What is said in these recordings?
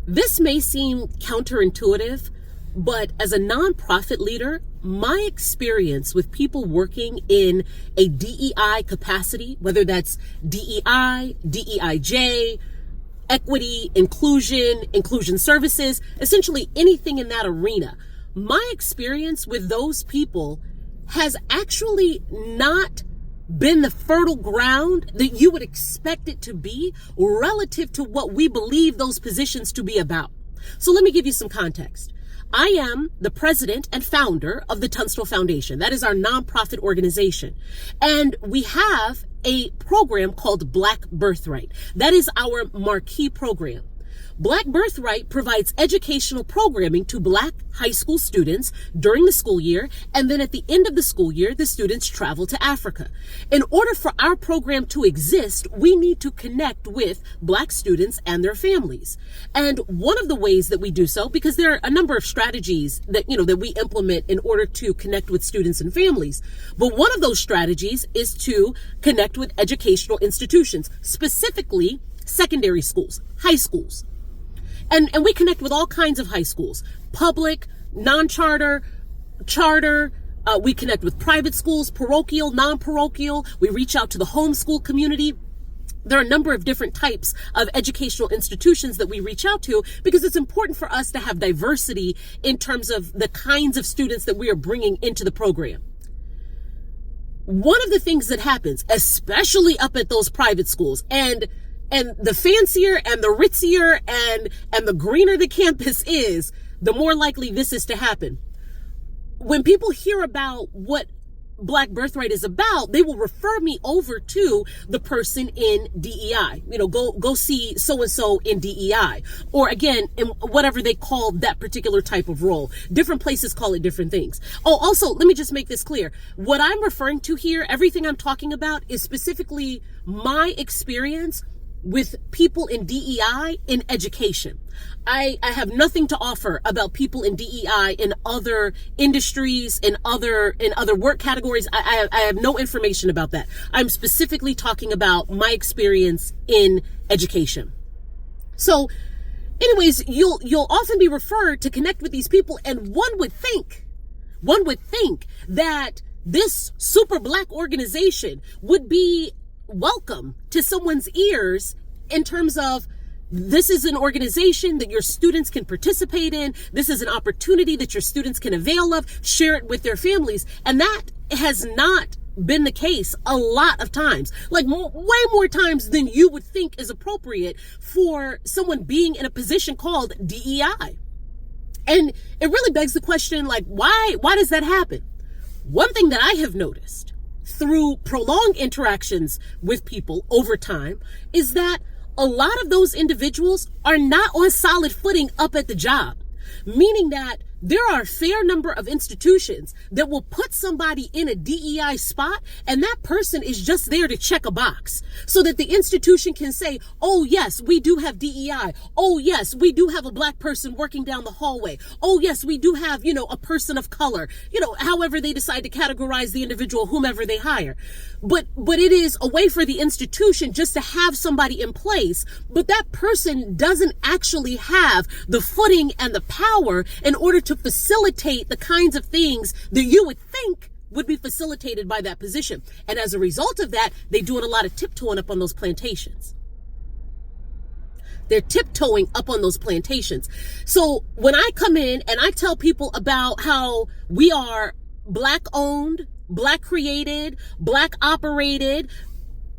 This may seem counterintuitive, but as a nonprofit leader, my experience with people working in a DEI capacity, whether that's DEI, DEIJ, equity, inclusion services, essentially anything in that arena, my experience with those people has actually not been the fertile ground that you would expect it to be relative to what we believe those positions to be about. So let me give you some context. I am the president and founder of the Tunstall Foundation. That is our nonprofit organization. And we have a program called Black Birthright. That is our marquee program. Black Birthright provides educational programming to Black high school students during the school year, and then at the end of the school year, the students travel to Africa. In order for our program to exist, we need to connect with Black students and their families. And one of the ways that we do so, because there are a number of strategies that we implement in order to connect with students and families, but one of those strategies is to connect with educational institutions, specifically secondary schools, high schools. And we connect with all kinds of high schools, public, non-charter, charter. We connect with private schools, parochial, non-parochial. We reach out to the homeschool community. There are a number of different types of educational institutions that we reach out to because it's important for us to have diversity in terms of the kinds of students that we are bringing into the program. One of the things that happens, especially up at those private schools, and the fancier and the ritzier and the greener the campus is, the more likely this is to happen. When people hear about what Black Birthright is about, they will refer me over to the person in DEI. Go see so-and-so in DEI. Or again, in whatever they call that particular type of role. Different places call it different things. Oh, also, let me just make this clear. What I'm referring to here, everything I'm talking about is specifically my experience with people in DEI in education. I have nothing to offer about people in DEI in other industries, in other work categories. I have no information about that. I'm specifically talking about my experience in education. So anyways, you'll often be referred to connect with these people, and one would think that this super Black organization would be welcome to someone's ears in terms of, this is an organization that your students can participate in. This is an opportunity that your students can avail of, share it with their families. And that has not been the case a lot of times, like way more times than you would think is appropriate for someone being in a position called DEI. And it really begs the question, like, why does that happen? One thing that I have noticed through prolonged interactions with people over time is that a lot of those individuals are not on solid footing up at the job, meaning that there are a fair number of institutions that will put somebody in a DEI spot, and that person is just there to check a box so that the institution can say, oh yes, we do have DEI. Oh yes, we do have a Black person working down the hallway. Oh yes, we do have, a person of color, however they decide to categorize the individual, whomever they hire. But it is a way for the institution just to have somebody in place, but that person doesn't actually have the footing and the power in order to facilitate the kinds of things that you would think would be facilitated by that position. And as a result of that, they're doing a lot of tiptoeing up on those plantations. They're tiptoeing up on those plantations. So when I come in and I tell people about how we are Black owned, Black created, Black operated,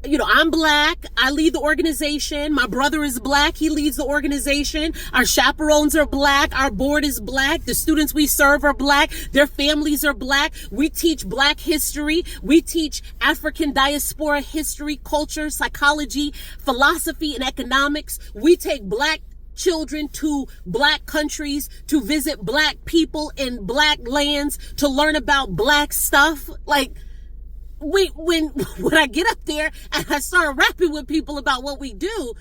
I'm Black, I lead the organization. My brother is Black, he leads the organization. Our chaperones are Black, our board is Black, the students we serve are Black, their families are Black. We teach Black history, we teach African diaspora history, culture, psychology, philosophy, and economics. We take Black children to Black countries to visit Black people in Black lands to learn about Black stuff. Like, when I get up there and I start rapping with people about what we do,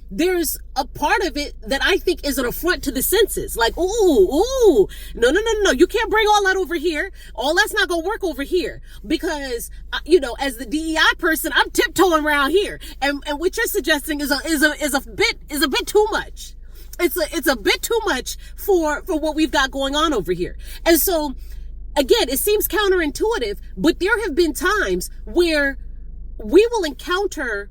there's a part of it that I think is an affront to the senses. Like, no, you can't bring all that over here. All that's not gonna work over here because, as the DEI person, I'm tiptoeing around here, and what you're suggesting is a bit too much. It's a bit too much for what we've got going on over here. And so, again, it seems counterintuitive, but there have been times where we will encounter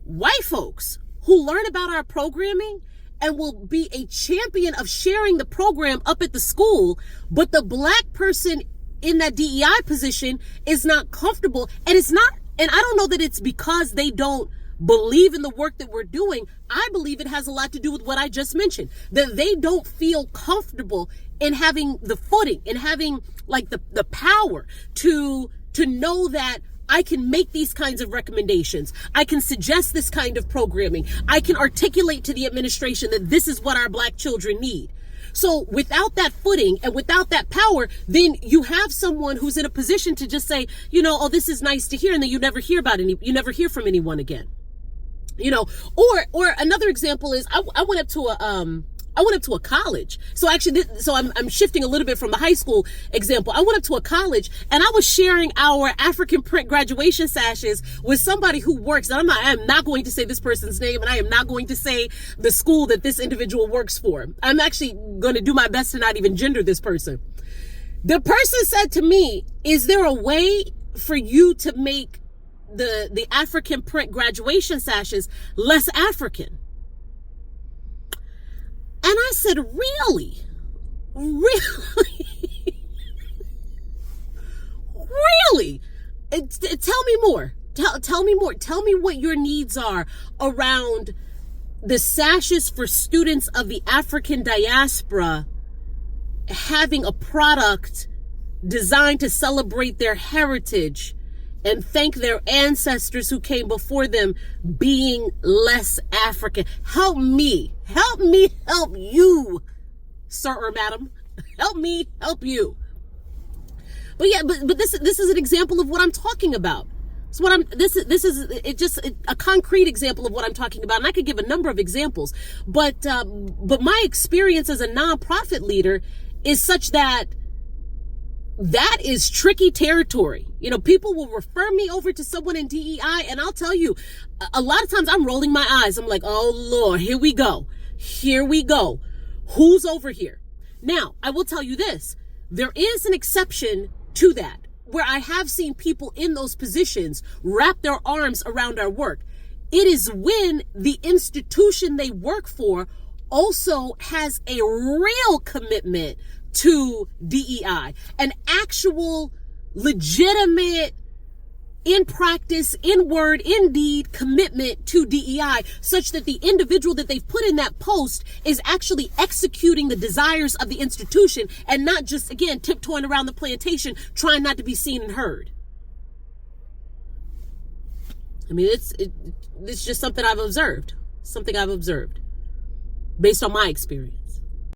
white folks who learn about our programming and will be a champion of sharing the program up at the school, but the black person in that DEI position is not comfortable. And I don't know that it's because they don't believe in the work that we're doing. I believe it has a lot to do with what I just mentioned, that they don't feel comfortable in having the footing, in having like the power to know that I can make these kinds of recommendations. I can suggest this kind of programming. I can articulate to the administration that this is what our black children need. So without that footing and without that power, then you have someone who's in a position to just say, oh, this is nice to hear. And then you never hear from anyone again. Or another example is I went up to a college. So actually, I'm shifting a little bit from the high school example. I went up to a college and I was sharing our African print graduation sashes with somebody who works. And I am not going to say this person's name, and I am not going to say the school that this individual works for. I'm actually going to do my best to not even gender this person. The person said to me, "Is there a way for you to make the African print graduation sashes less African?" And I said, really? Really? Really? Tell me more. Tell me more. Tell me what your needs are around the sashes for students of the African diaspora having a product designed to celebrate their heritage and thank their ancestors who came before them being less African. Help me help you, sir or madam. Help me help you. But yeah, but this is an example of what I'm talking about. So this is just a concrete example of what I'm talking about, and I could give a number of examples. But my experience as a nonprofit leader is such that is tricky territory. People will refer me over to someone in DEI, and I'll tell you, a lot of times I'm rolling my eyes. I'm like, oh Lord, here we go. Who's over here? Now, I will tell you this. There is an exception to that, where I have seen people in those positions wrap their arms around our work. It is when the institution they work for also has a real commitment to DEI, an actual legitimate, in practice, in word, in deed commitment to DEI, such that the individual that they've put in that post is actually executing the desires of the institution and not just, again, tiptoeing around the plantation, trying not to be seen and heard. I mean, it's just something I've observed based on my experience.